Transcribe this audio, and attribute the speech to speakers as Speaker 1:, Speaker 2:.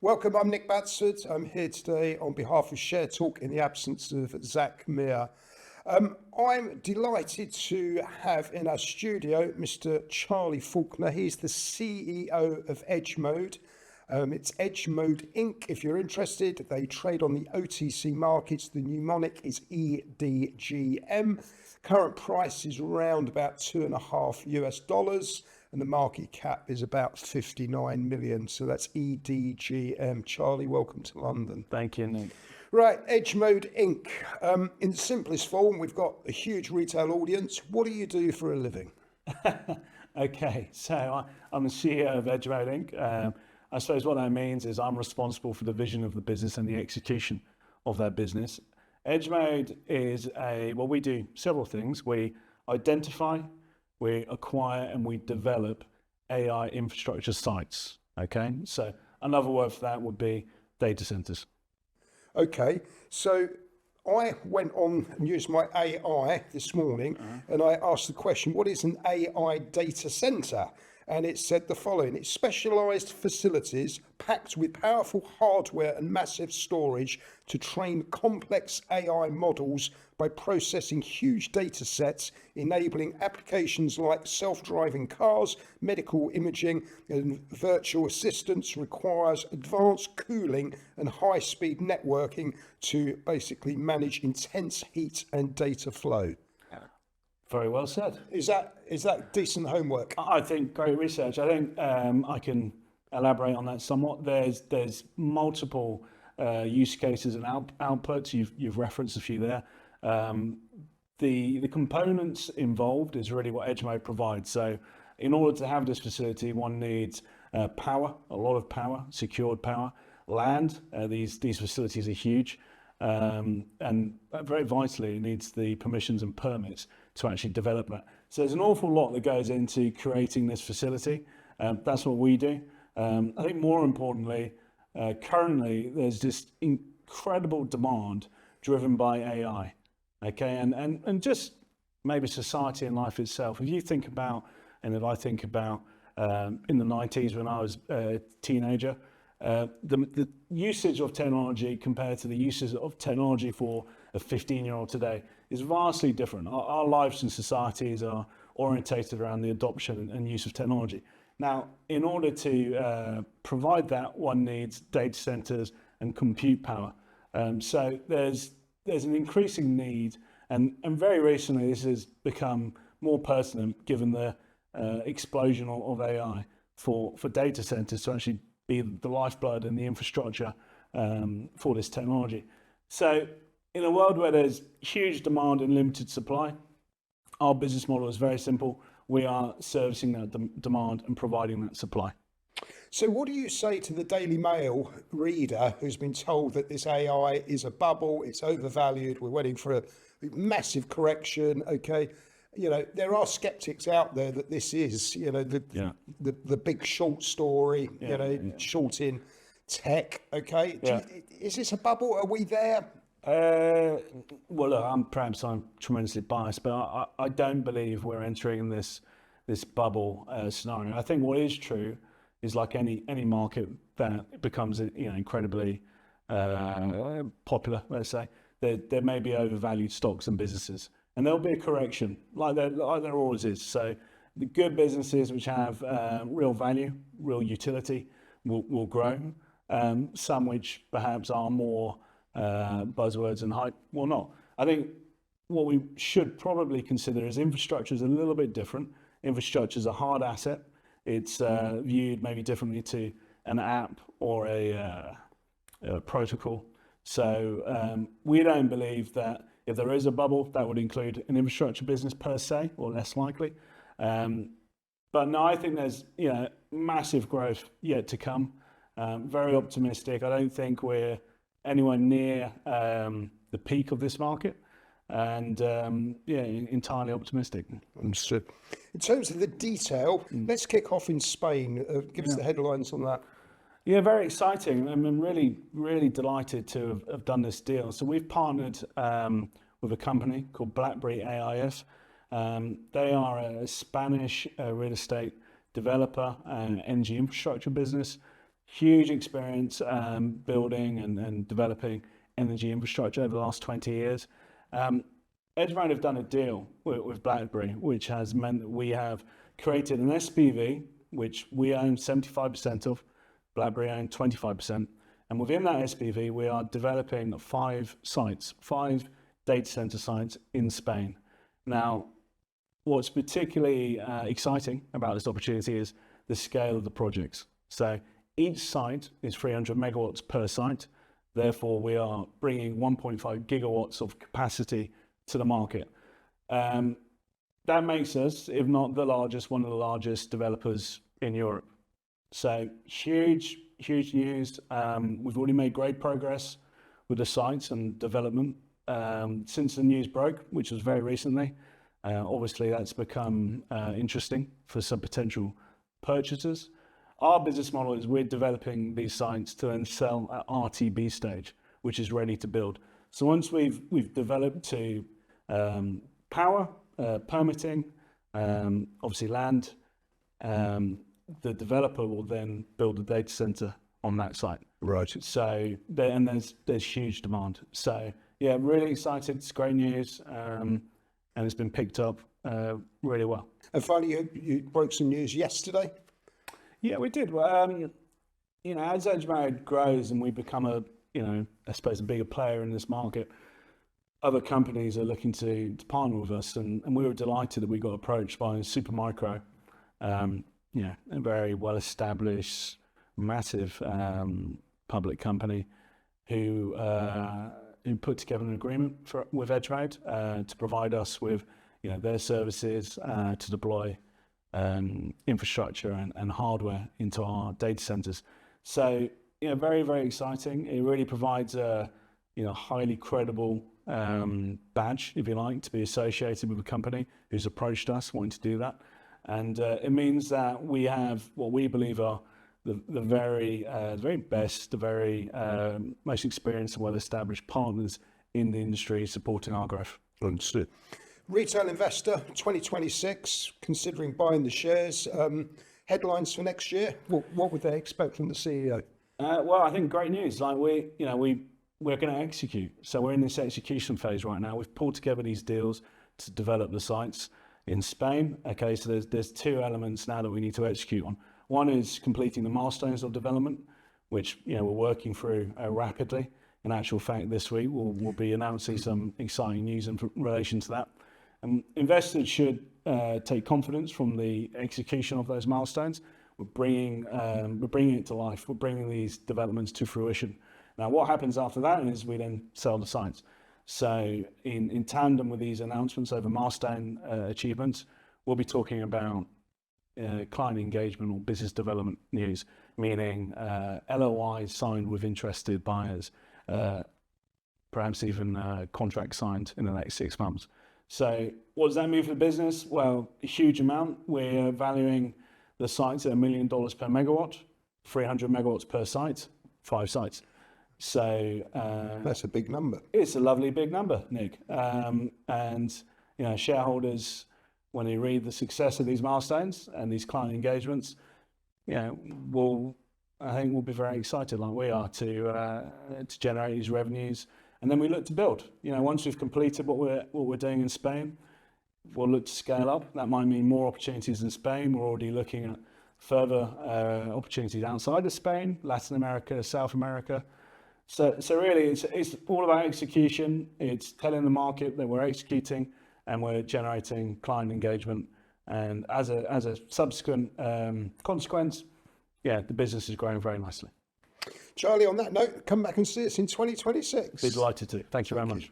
Speaker 1: Welcome, I'm Nick Batsford. I'm here today on behalf of Share Talk in the absence of Zach Meir. I'm delighted to have in our studio Mr. Charlie Faulkner. He's the CEO of EDGM. It's EDGM Inc. If you're interested, they trade on the OTC markets. The mnemonic is EDGM. Current price is around about $2.5 and the market cap is about 59 million. So that's EDGM. Charlie, welcome to London.
Speaker 2: Thank you, Nick.
Speaker 1: Right, EDGM Inc. In the simplest form, we've got a huge retail audience. What do you do for a living?
Speaker 2: Okay, so I'm the CEO of EDGM Inc. I suppose what that means is I'm responsible for the vision of the business and the execution of that business. EDGM is we do several things. We identify, we acquire, and we develop AI infrastructure sites. Okay, so another word for that would be data centers.
Speaker 1: Okay, so I went on and used my AI this morning and I asked the question, what is an AI data center? And it said the following: it's specialized facilities packed with powerful hardware and massive storage to train complex AI models by processing huge data sets, enabling applications like self-driving cars, medical imaging, and virtual assistants. Requires advanced cooling and high-speed networking to basically manage intense heat and data flow.
Speaker 2: Very well said.
Speaker 1: Is that decent homework?
Speaker 2: I think great research. I think I can elaborate on that somewhat. There's multiple use cases and outputs. You've referenced a few there. The components involved is really what EDGM provides. So in order to have this facility, one needs power, a lot of power, secured power, land. These facilities are huge, and very vitally, it needs the permissions and permits to actually develop that. So there's an awful lot that goes into creating this facility. That's what we do. I think more importantly, currently there's just incredible demand driven by AI. Okay, and just maybe society and life itself. If you think about, and if I think about in the 90s when I was a teenager, the usage of technology compared to the uses of technology for a 15-year-old today is vastly different. Our lives and societies are orientated around the adoption and use of technology. Now, in order to provide that, one needs data centers and compute power. So there's an increasing need, and very recently this has become more pertinent given the explosion of AI for data centers to actually be the lifeblood and the infrastructure for this technology. So in a world where there's huge demand and limited supply, our business model is very simple. We are servicing that demand and providing that supply.
Speaker 1: So what do you say to the Daily Mail reader who's been told that this AI is a bubble, it's overvalued, we're waiting for a massive correction? Okay, you know, there are skeptics out there that this is, you know, the big short story, short in tech. Okay, is this a bubble? Are we there?
Speaker 2: Well, look, I'm tremendously biased, but I don't believe we're entering this bubble scenario. I think what is true is, like any market that becomes incredibly popular, let's say, there may be overvalued stocks and businesses, and there'll be a correction, like there always is. So the good businesses which have real value, real utility, will grow. Some which perhaps are more buzzwords and hype will not. I think what we should probably consider is infrastructure is a little bit different. Infrastructure is a hard asset. It's viewed maybe differently to an app or a protocol. So we don't believe that if there is a bubble, that would include an infrastructure business per se, or less likely. But no, I think there's massive growth yet to come. Very optimistic. I don't think we're anywhere near the peak of this market, and entirely optimistic.
Speaker 1: Understood. In terms of the detail, let's kick off in Spain. Give us the headlines on that.
Speaker 2: Yeah, very exciting. I'm really, really delighted to have done this deal. So we've partnered with a company called BlackBerry AIF. They are a Spanish real estate developer and energy infrastructure business. huge experience building and developing energy infrastructure over the last 20 years. EDGM have done a deal with BlackBerry, which has meant that we have created an SPV, which we own 75% of, BlackBerry own 25%. And within that SPV, we are developing 5 data center sites in Spain. Now, what's particularly exciting about this opportunity is the scale of the projects. So each site is 300 megawatts per site. Therefore, we are bringing 1.5 gigawatts of capacity to the market. That makes us, if not the largest, one of the largest developers in Europe. So huge news. We've already made great progress with the sites and development since the news broke, which was very recently. Obviously, that's become interesting for some potential purchasers. Our business model is we're developing these sites to then sell at RTB stage, which is ready to build. So once we've developed to power, permitting, obviously land, the developer will then build a data center on that site.
Speaker 1: Right.
Speaker 2: So there's huge demand. So yeah, really excited. It's great news, and it's been picked up really well.
Speaker 1: And finally, you broke some news yesterday.
Speaker 2: Yeah, we did. Well, as EDGM grows and we become I suppose a bigger player in this market, other companies are looking to partner with us, and we were delighted that we got approached by Supermicro, a very well-established, massive public company who put together an agreement with EDGM to provide us with their services to deploy infrastructure and hardware into our data centers. So very, very exciting. It really provides a highly credible badge, if you like, to be associated with a company who's approached us wanting to do that. And it means that we have what we believe are the very best, the very most experienced and well-established partners in the industry supporting our growth.
Speaker 1: Understood. Retail investor 2026, considering buying the shares. Headlines for next year. What would they expect from the CEO?
Speaker 2: Well, I think great news. Like we're going to execute. So we're in this execution phase right now. We've pulled together these deals to develop the sites in Spain. Okay, so there's 2 elements now that we need to execute on. One is completing the milestones of development, which we're working through rapidly. In actual fact, this week we'll be announcing some exciting news in relation to that. Investors should take confidence from the execution of those milestones. We're bringing it to life. We're bringing these developments to fruition. Now, what happens after that is we then sell the sites. So in tandem with these announcements over milestone achievements, we'll be talking about client engagement or business development news, meaning LOIs signed with interested buyers, perhaps even contracts signed in the next 6 months. So what does that mean for the business? Well, a huge amount. We're valuing the sites at $1 million per megawatt, 300 megawatts per site, 5 sites. So
Speaker 1: that's a big number. It's
Speaker 2: a lovely big number, Nick. And shareholders, when they read the success of these milestones and these client engagements, I think we'll be very excited, like we are, to generate these revenues. And then we look to build. Once we've completed what we're doing in Spain, we'll look to scale up. That might mean more opportunities in Spain. We're already looking at further opportunities outside of Spain, Latin America, South America. So really, it's all about execution. It's telling the market that we're executing and we're generating client engagement. And as a subsequent consequence, the business is growing very nicely.
Speaker 1: Charlie, on that note, come back and see us in 2026.
Speaker 2: Be delighted to. Thank you very much.